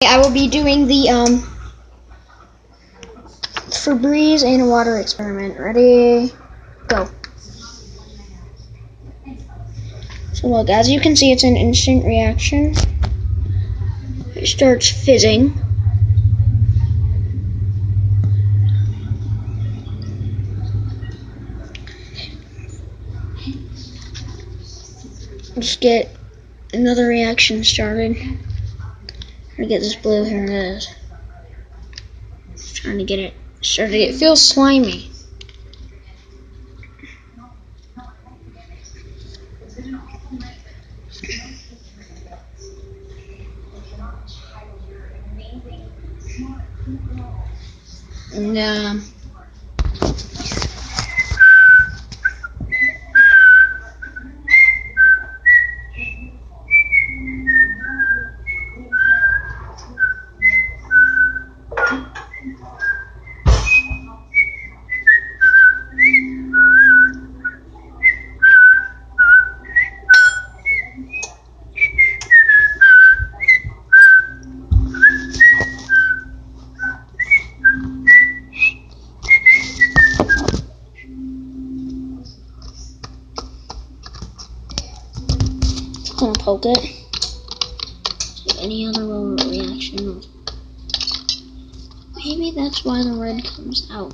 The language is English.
I will be doing the Febreze and water experiment. Ready? Go. So look, as you can see, it's an instant reaction. It starts fizzing. Let's get another reaction started. Trying to get this blue. Here it is. Just trying to get it started. It feels slimy. And I'm gonna poke it. See any other reaction. Maybe that's why the red comes out.